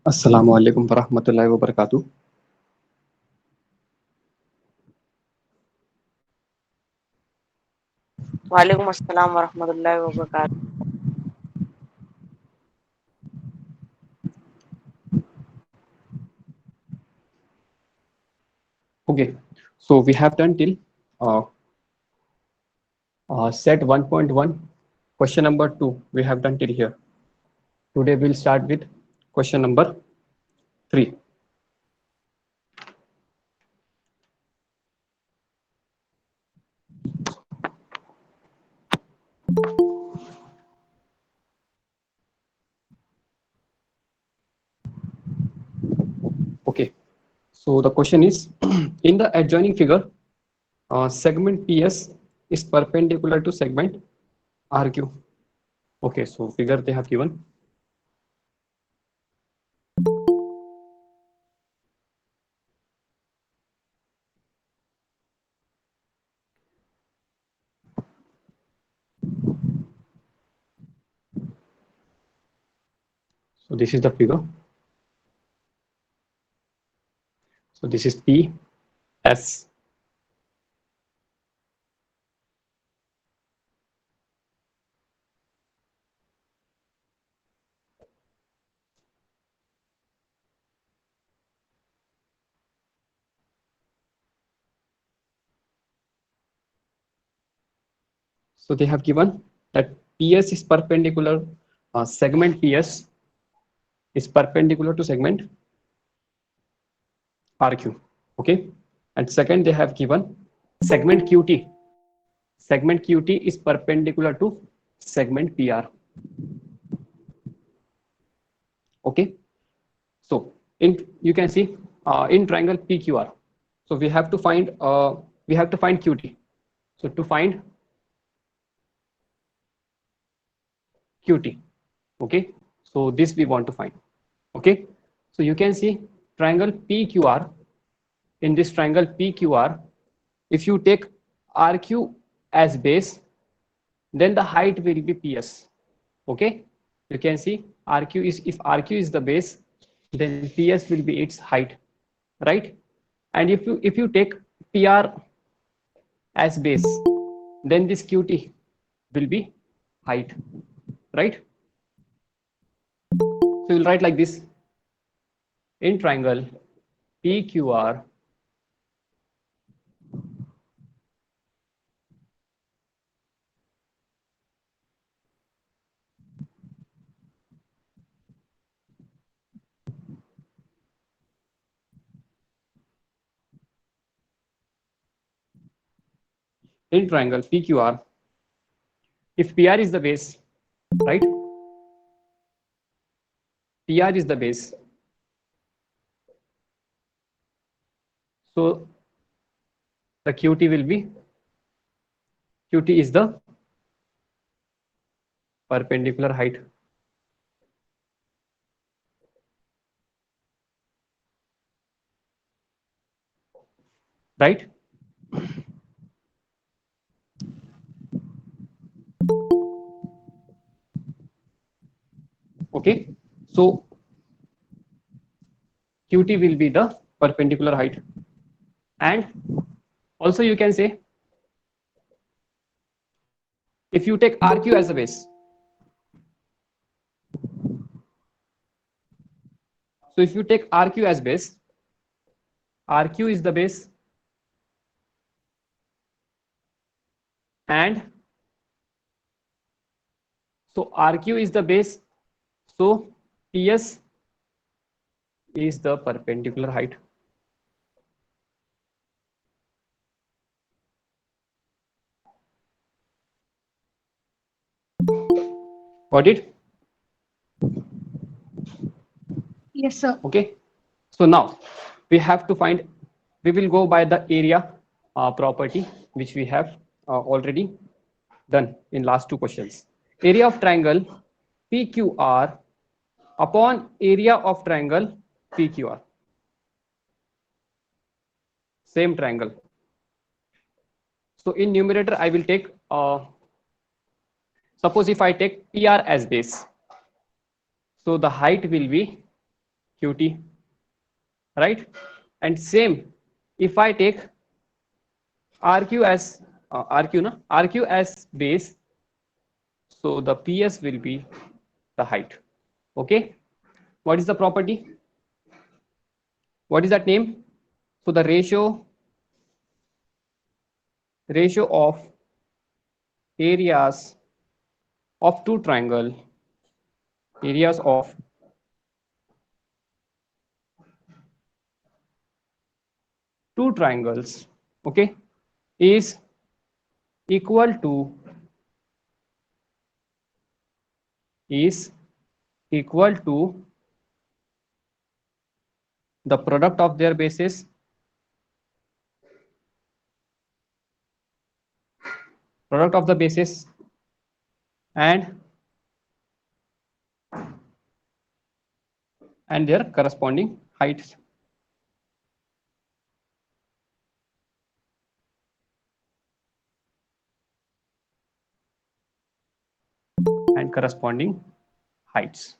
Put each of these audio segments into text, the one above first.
अस्सलामु अलैकुम वरहमतुल्लाहि वबरकातुहू। वालेकुम अस्सलाम वरहमतुल्लाहि वबरकातुहू। Okay, so we have done till set 1.1. Question number 2 we have done till here. Today we'll start with question number 3. Okay, so the question is in the adjoining figure, segment PS is perpendicular to segment RQ. Okay, so figure they have given. So this is the figure. So this is PS. So they have given that PS is perpendicular, segment PS is perpendicular to segment RQ. Okay, and second they have given segment QT. Segment QT is perpendicular to segment PR. Okay, so in you can see in triangle PQR. So we have to find QT. So to find QT, okay, so this we want to find. Okay, so you can see triangle PQR. In this triangle PQR, if you take RQ as base, then the height will be PS. Okay, you can see RQ is, if RQ is the base, then PS will be its height, right? And if you take PR as base, then this QT will be height, right? So you'll write like this: in triangle PQR, in triangle PQR, if PR is the base, right? PR is the base. So the QT will be, QT is the perpendicular height. Right? Okay. So QT will be the perpendicular height. And also you can say, if you take RQ as a base, so if you take RQ as base, RQ is the base, and so RQ is the base, so PS is the perpendicular height. Got it? Yes, sir. Okay. So now we have to find, we will go by the area property, which we have already done in last two questions. Area of triangle PQR upon area of triangle PQR. Same triangle. So in numerator, I will take, suppose if I take PR as base, so the height will be QT, right? And same, if I take RQ as RQ as base, so the PS will be the height. Okay, what is the property? What is that name? So the ratio of areas of two triangle, areas of two triangles, okay, is equal to the product of their bases and their corresponding heights. And corresponding heights.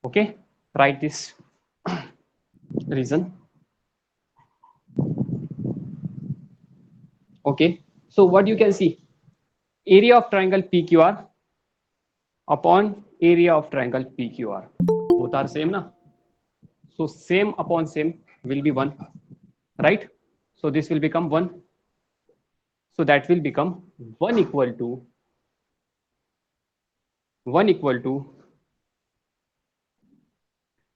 Okay, write this reason. Okay, so what you can see, area of triangle PQR upon area of triangle PQR, both are same na, so same upon same will be 1, right? So this will become 1, so that will become 1 equal to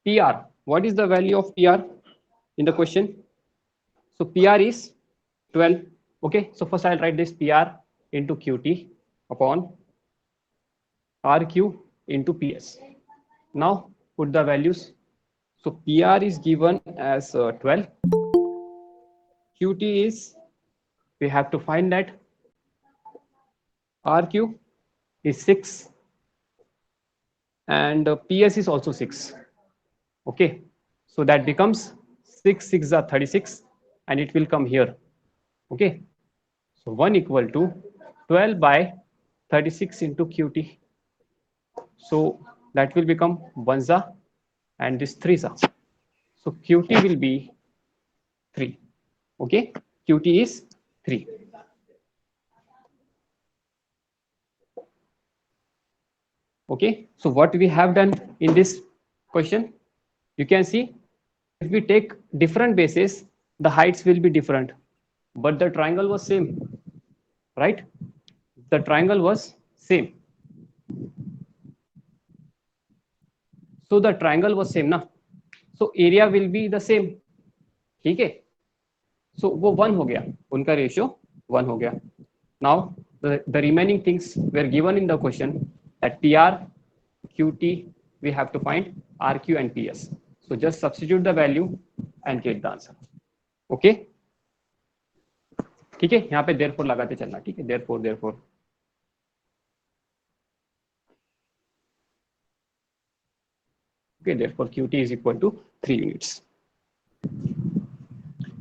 PR. What is the value of PR in the question? So PR is 12. Okay, so first I'll write this PR into QT upon RQ into PS. Now put the values. So PR is given as 12. QT is, we have to find that RQ is 6 and PS is also 6. Okay, so that becomes 6 6 are 36 and it will come here. Okay, so 1 equal to 12 by 36 into QT. So that will become 1 za and this 3 za. So QT will be 3. Okay, QT is 3. Okay, so what we have done in this question, you can see, if we take different bases, the heights will be different, but the triangle was same, right? The triangle was same. So the triangle was same ना, so area will be the same. ठीक है, so वो 1 हो गया, उनका ratio 1 हो गया. Now the remaining things were given in the question, that PR, QT we have to find, RQ and PS. So just substitute the value and get the answer. Okay, ठीक है, यहाँ पे therefore लगाते चलना. ठीक है, therefore okay, therefore QT is equal to 3 units.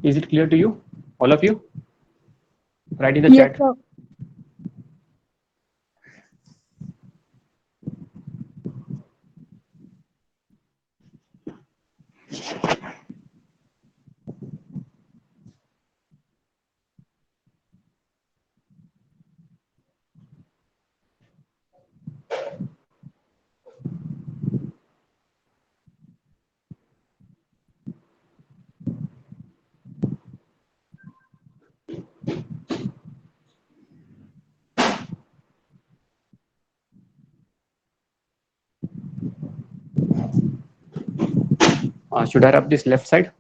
Is it clear to you, all of you? Write in the Yes, chat. sir. Should I rub this left side?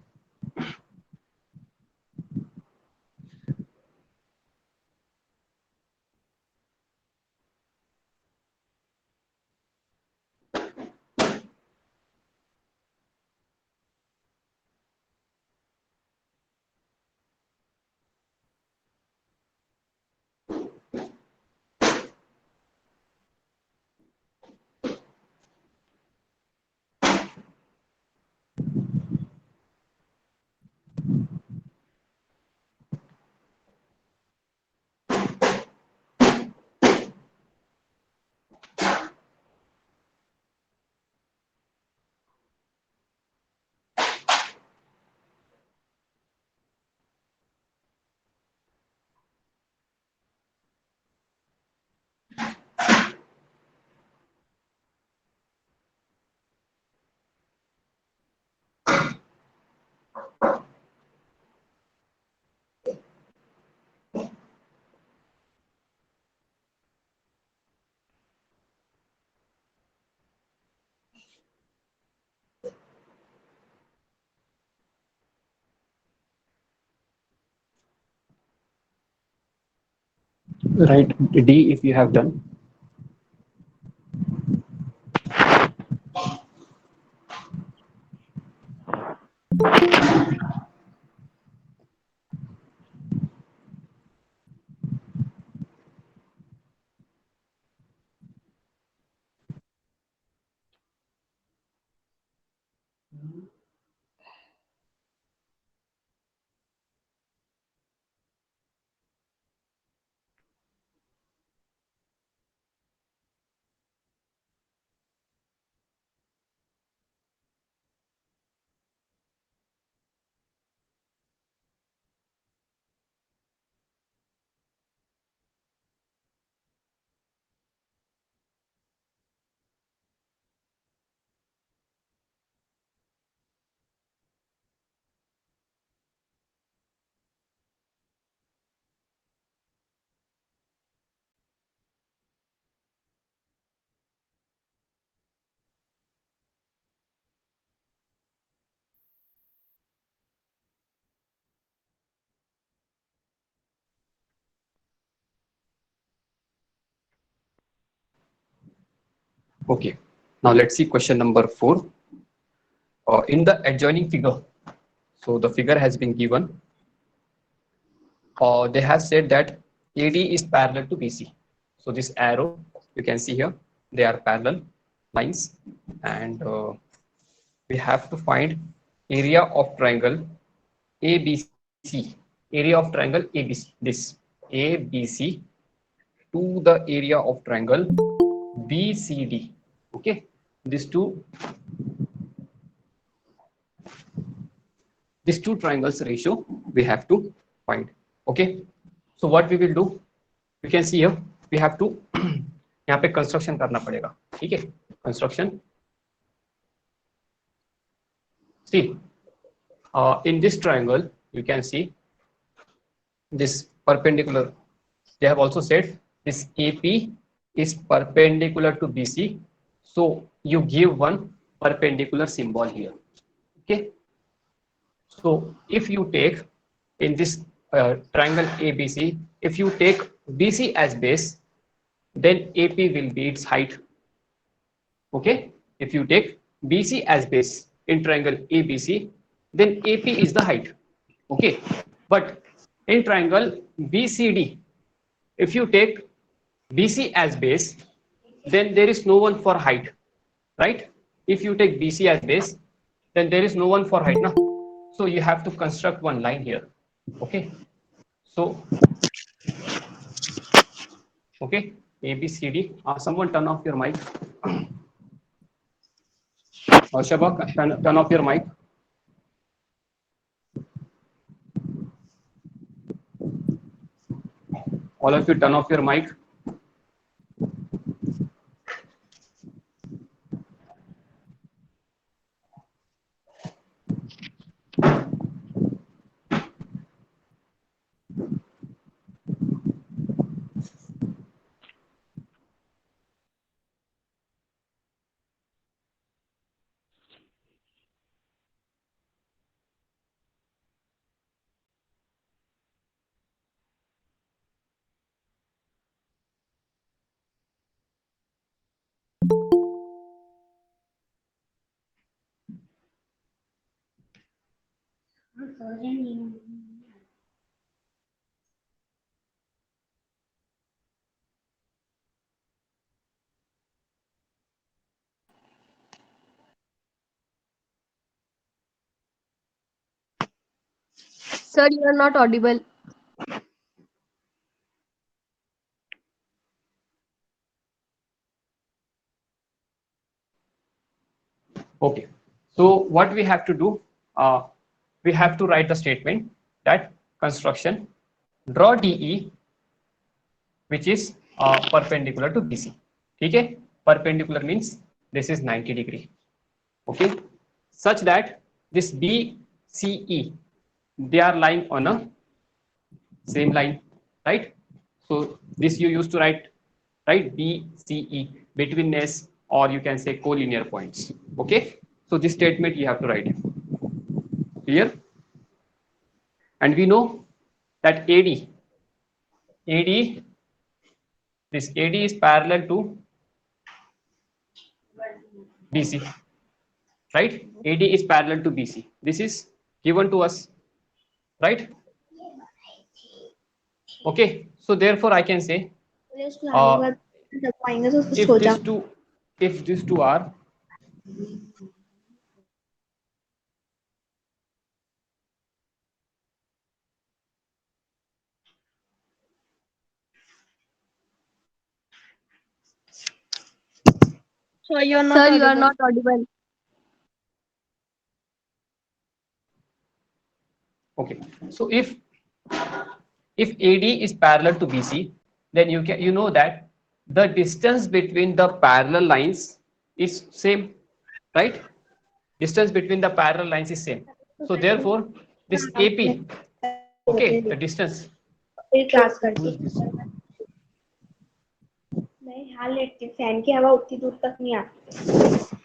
Write D if you have done. Okay. Now let's see question number 4. In the adjoining figure, so the figure has been given. They have said that AD is parallel to BC. So this arrow you can see here, they are parallel lines, and we have to find area of triangle ABC. Area of triangle ABC. This ABC to the area of triangle BCD. Okay, these two triangles ratio we have to find. Okay, so what we will do, we can see here, we have to यहाँ पे construction करना पड़ेगा. ठीक है, construction. See, in this triangle you can see this perpendicular. They have also said this AP is perpendicular to BC, so you give one perpendicular symbol here. Okay, so if you take in this triangle ABC, if you take BC as base, then AP will be its height. Okay, if you take BC as base in triangle ABC, then AP is the height. Okay, but in triangle BCD, if you take BC as base, then there is no one for height, right? If you take BC as base, then there is no one for height, na? So you have to construct one line here. Okay, so okay, ABCD. Someone turn off your mic. Shabak, turn off your mic. All of you turn off your mic. Sir, you are not audible. Okay, so what we have to do, we have to write the statement that construction, draw DE which is perpendicular to BC. Okay, perpendicular means this is 90 degree. Okay, such that this BCE, they are lying on a same line, right? So this you used to write, right? BCE, betweenness, or you can say collinear points. Okay, so this statement you have to write here. And we know that AD this AD is parallel to BC, right? AD is parallel to BC. This is given to us, right? Okay, so therefore I can say if these two are Sir, you are not audible. okay, so if AD is parallel to BC, then you know that the distance between the parallel lines is same, right? Distance between the parallel lines is same. So therefore, this AP, okay, the distance. Class Who is this? मैं यहाँ लेटती हूँ, fan की हवा उतनी दूर तक नहीं आती।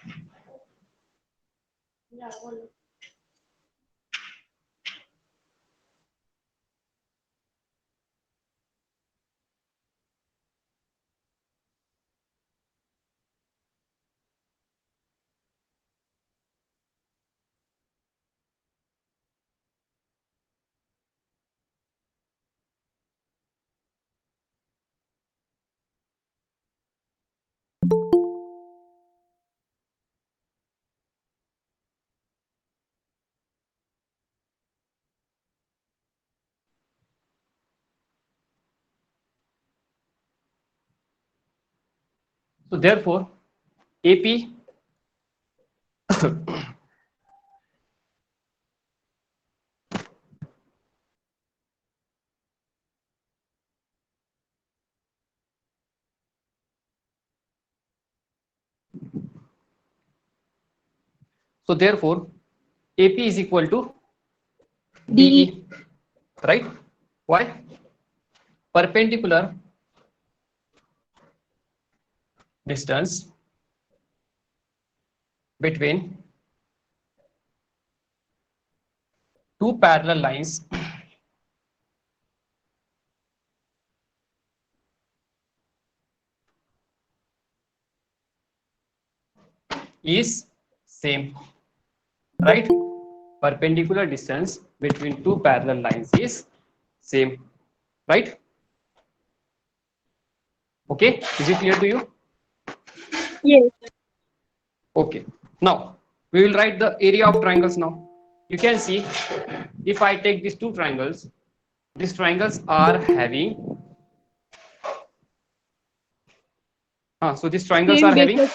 So therefore, AP so therefore, AP is equal to DE, right? Why? Perpendicular distance between two parallel lines is same, right? Perpendicular distance between two parallel lines is same, right? Okay, is it clear to you? Yes. Okay, now we will write the area of triangles now. You can see if I take these two triangles, these triangles are having so these triangles are having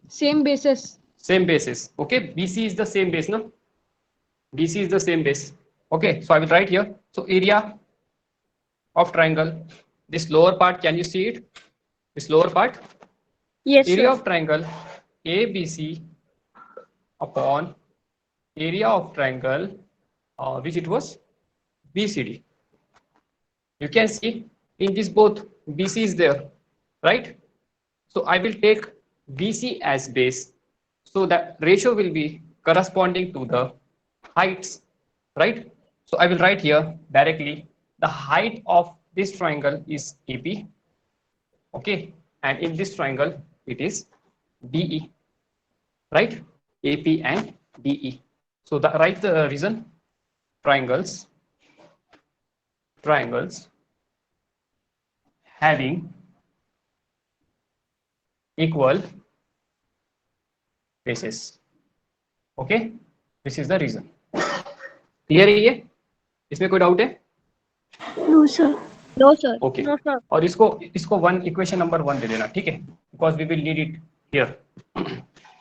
Same basis. same basis. Okay, BC is the same base, no? BC is the same base. Okay, so I will write here. So area of triangle, this lower part, can you see it? This lower part, Yes, area sir. of triangle ABC upon area of triangle which it was BCD. You can see in this both BC is there, right? So I will take BC as base. So that ratio will be corresponding to the heights, right? So I will write here directly the height of this triangle is AP, okay? And in this triangle it is DE, right? AP and DE. So the write the reason triangles having equal bases, okay? This is the reason. Clear है ये? इसमें कोई doubt है? No, sir. No, sir. Okay No, sir. और इसको one equation number 1 दे देना, ठीक है? Because we will need it here,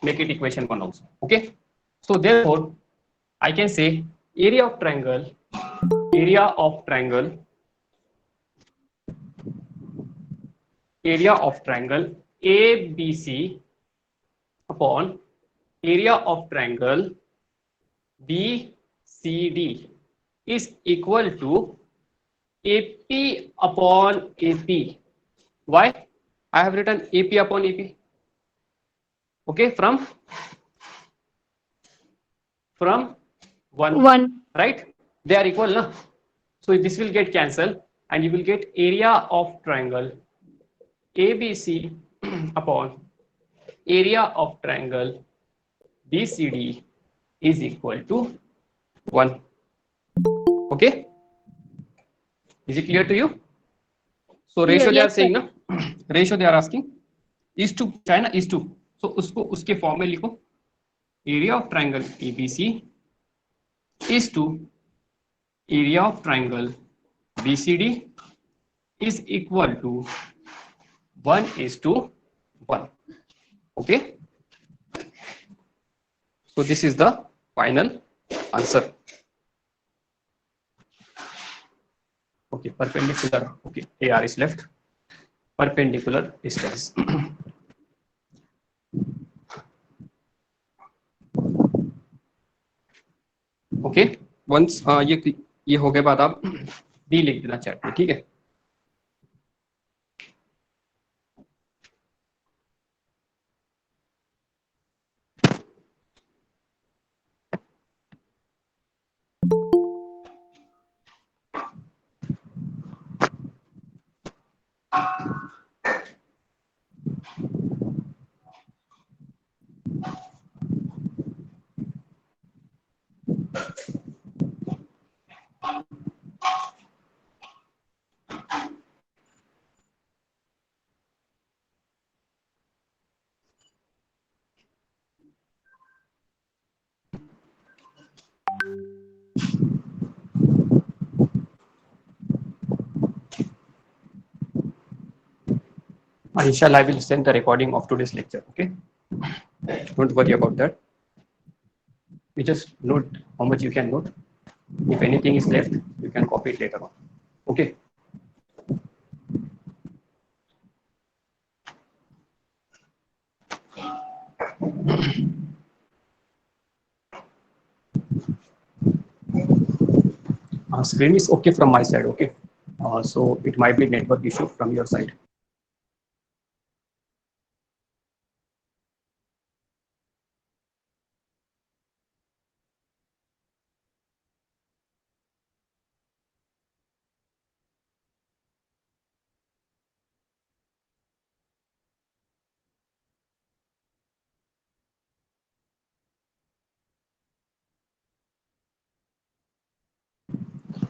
make it equation 1 also, okay? So therefore I can say area of triangle ABC upon area of triangle BCD is equal to AP upon AP. Why? I have written AP upon AP. Okay, from 1, right? They are equal, na? So this will get cancelled and you will get area of triangle ABC upon area of triangle BCD is equal to 1. Okay, is it clear to you? So ratio they are Yes, sir. saying ना, ratio they are asking is to China is to, so उसको उसके form में लिखो, area of triangle ABC is to area of triangle BCD is equal to 1:1. Okay, so this is the final answer. Okay, perpendicular. Okay, AR is left. Perpendicular distance. Okay, once ये हो गए बाद आप D लिख देना chat में, ठीक है? Inshallah, I will send the recording of today's lecture. Okay, don't worry about that. You just note how much you can note. If anything is left, you can copy it later on. Okay. Screen is okay from my side. Okay. So it might be network issue from your side.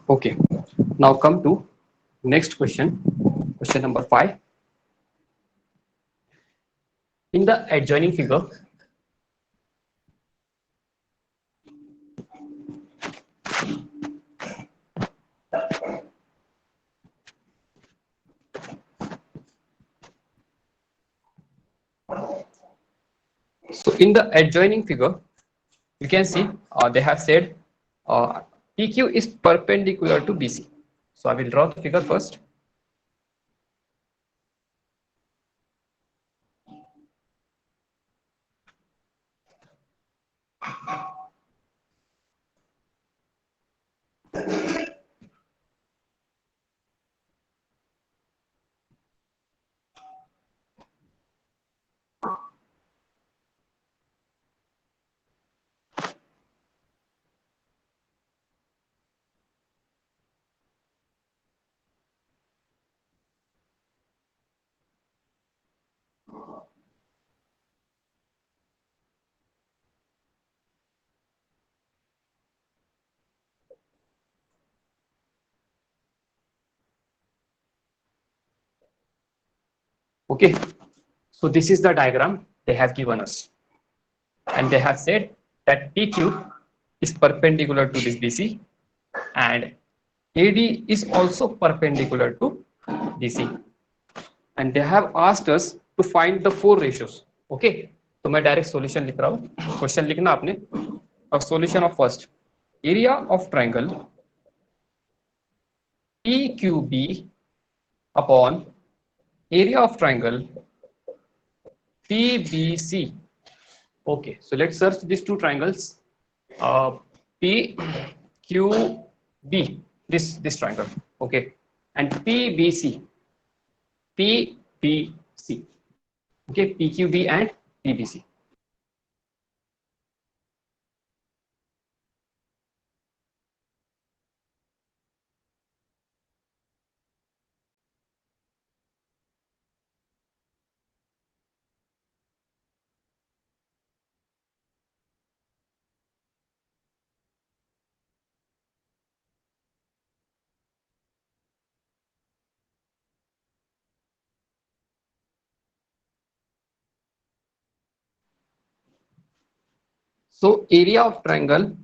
Okay. Now come to next question. Question number 5. In the adjoining figure, so in the adjoining figure, you can see they have said PQ is perpendicular to BC. So I will draw the figure first. Okay, so this is the diagram they have given us, and they have said that PQ is perpendicular to this BC and AD is also perpendicular to DC, and they have asked us to find the 4 ratios. Okay, तो मैं direct solution लिख रहा हूँ, question लिखना आपने. अब solution of first, area of triangle PQB upon area of triangle PBC. Okay, so let's search these two triangles. PQB, this triangle. Okay, and PBC. PBC. Okay, PQB and PBC. So area of triangle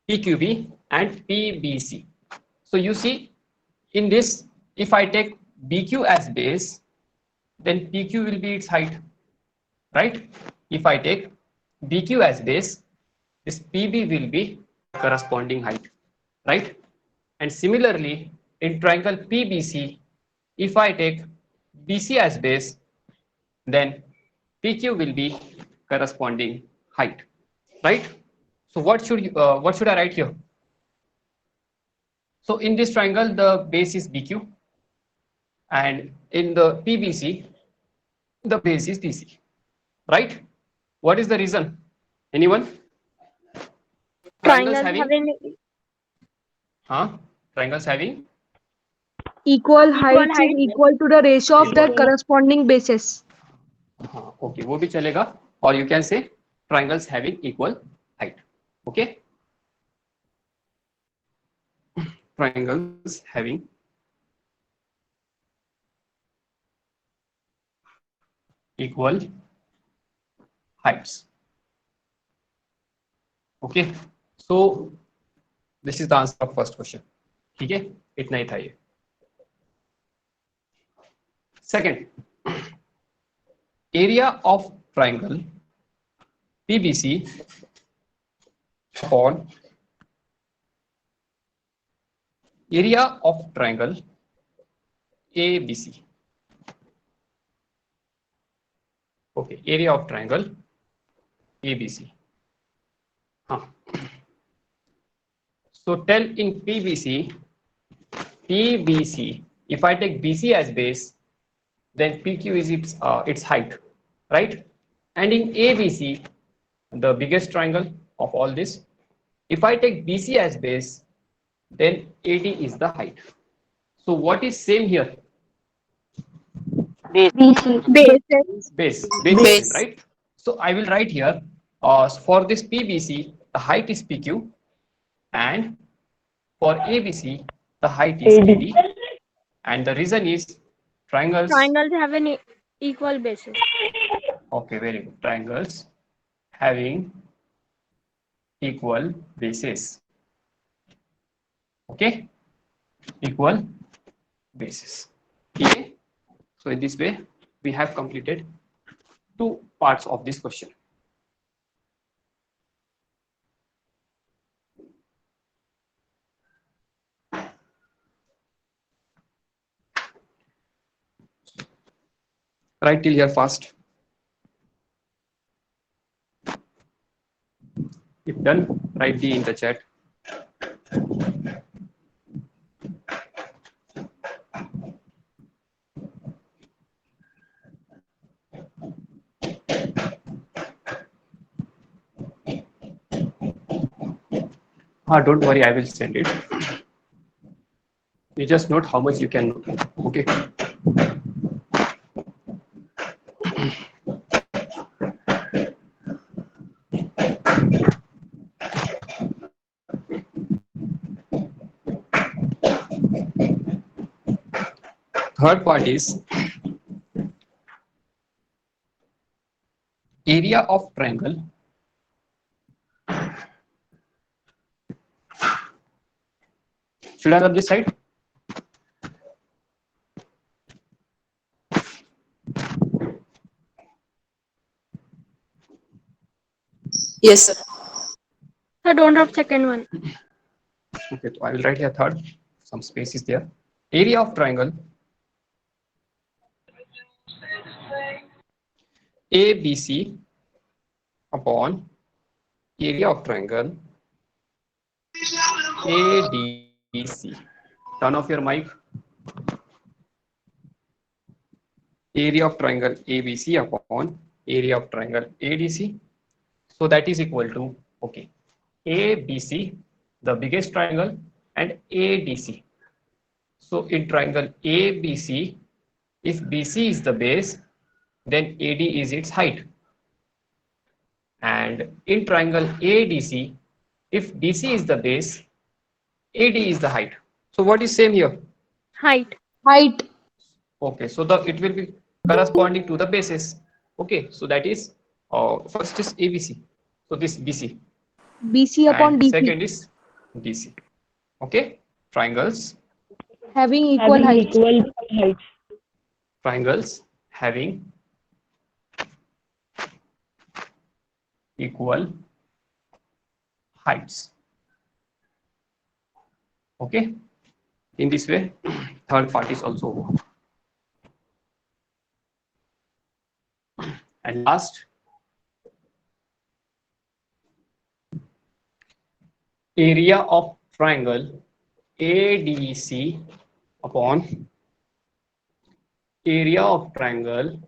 PQB and PBC. So you see in this, if I take BQ as base, then PQ will be its height, right? If I take BQ as base, this PB will be corresponding height, right? And similarly, in triangle PBC, if I take BC as base, then PQ will be corresponding height, right? So what should I write here? So in this triangle, the base is BQ, and in the PBC, the base is BC, right? What is the reason? Anyone? Triangles having triangles having equal heights is equal to the ratio of their corresponding bases. okay, वो भी चलेगा, or you can say triangles having equal height. Okay, triangles having equal heights. Okay, so this is the answer of first question. ठीक है, इतना ही था ये. Second, area of triangle PBC upon area of triangle ABC. Okay, area of triangle ABC. So tell in PBC, if I take BC as base, then PQ is its height, right? And in ABC, the biggest triangle of all this, if I take BC as base, then AD is the height. So what is same here? base, Bases. Base, right? So I will write here, for this PBC, the height is PQ, and for ABC, the height is AD, and the reason is triangles have an equal basis. Okay, very good. Triangles having equal bases. Okay, equal bases. Okay, so in this way, we have completed 2 parts of this question. Write till here fast. If done, write D in the chat. Don't worry, I will send it. You just note how much you can note. Okay. Third part is area of triangle should I rub this side? Yes, sir. I don't have second one. Okay, so I will write here third, some space is there. Area of triangle ABC upon area of triangle ADC. Turn off your mic. Area of triangle ABC upon area of triangle ADC. So that is equal to, okay, ABC, the biggest triangle, and ADC. So in triangle ABC, if BC is the base, then AD is its height. And in triangle ADC, if BC is the base, AD is the height. So what is same here? Height. Okay, so it will be corresponding to the bases. Okay, so that is first is ABC. So this BC. BC upon And DC. second is DC. Okay, triangles Having equal height. triangles having equal heights. Okay, in this way, third part is also over. And last, area of triangle ADC upon area of triangle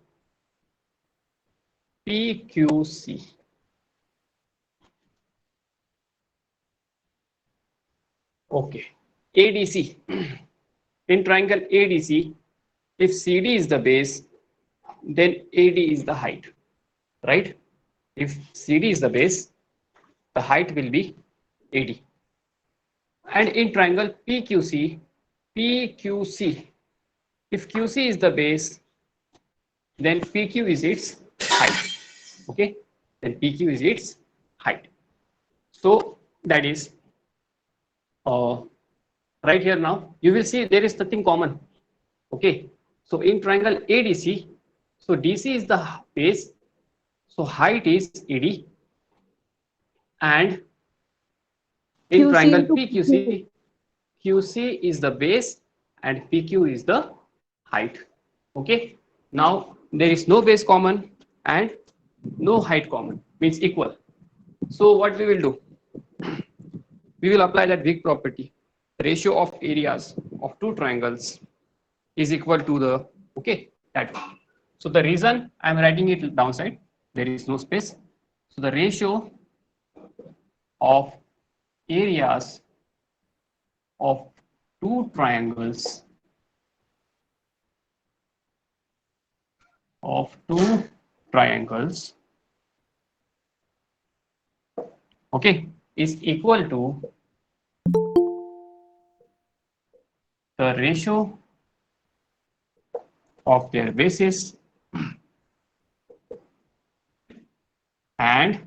PQC. Okay, ADC. In triangle ADC, if CD is the base, then AD is the height, right? If CD is the base, the height will be AD. And in triangle PQC, if QC is the base, then PQ is its height. Okay, then PQ is its height. So that is right here now, you will see there is nothing common. Okay, so in triangle ADC, so DC is the base, so height is AD, and in QC triangle into PQC, QC is the base and PQ is the height. Okay, now there is no base common and no height common, means equal. So what we will do? We will apply that Wick property. Ratio of areas of two triangles is equal to the, okay, that one. So the reason I am writing it downside, there is no space. So the ratio of areas of two triangles okay, is equal to the ratio of their bases and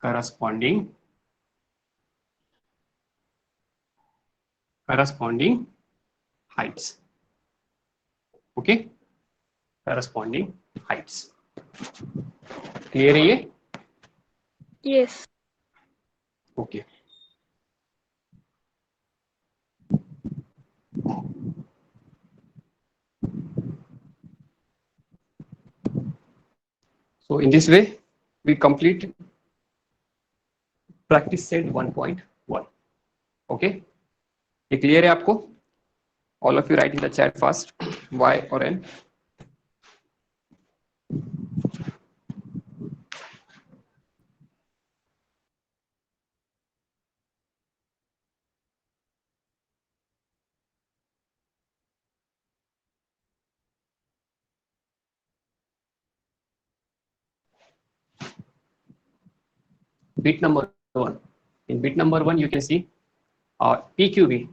corresponding heights. Okay, corresponding heights. Clear है ये? Yes. Okay. So in this way, we complete practice set 1.1. Okay. ये clear है आपको? All of you write in the chat fast, Y or N. Bit number 1. In bit number 1, you can see PQB,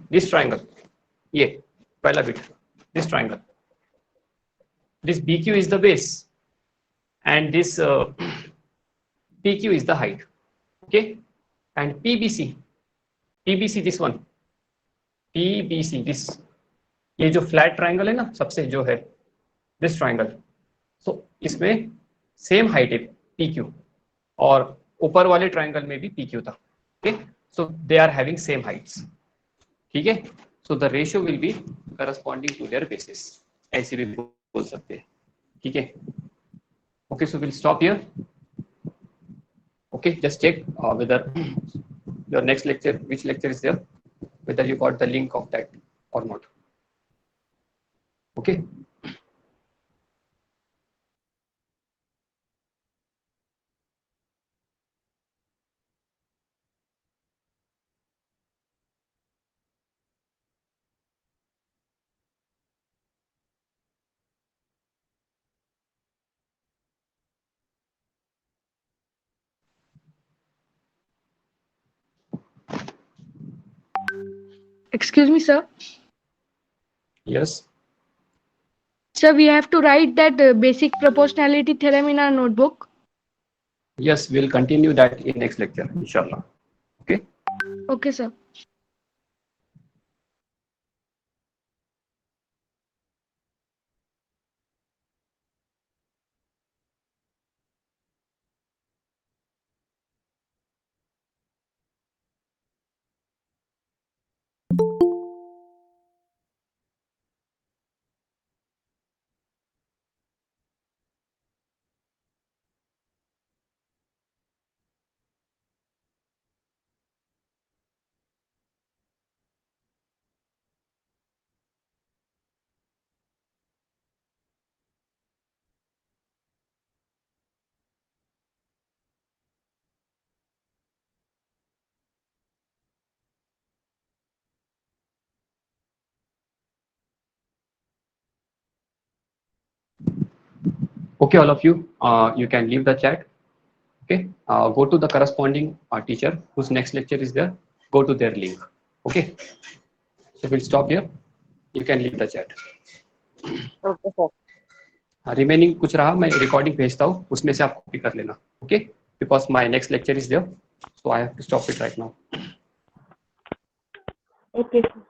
this triangle. Yeah, पहला bit, this triangle. This BQ is the base, and this PQ is the height. Okay, and PBC, this one, PBC, this, ये जो flat triangle है ना, सबसे जो है, this triangle. So इसमें same height है PQ, और ऊपर वाले ट्रायंगल में भी PQ था. Okay, so they are having same heights. ठीक है, so the ratio will be corresponding to their bases. ऐसे भी बोल सकते हैं. ठीक है. Okay, so we'll stop here. Okay, just check whether your next lecture, which lecture is there, whether you got the link of that or not. Okay. Excuse me, sir. Yes. So we have to write that basic proportionality theorem in our notebook. Yes, we'll continue that in next lecture, inshallah. Okay. Okay, sir. Okay, all of you, you can leave the chat. Okay, go to the corresponding teacher whose next lecture is there. Go to their link. Okay, so we'll stop here. You can leave the chat. Okay sir remaining कुछ रहा मैं recording भेजता हूँ, उसमें से आप copy कर लेना. Okay, because my next lecture is there, so I have to stop it right now. Okay, sir.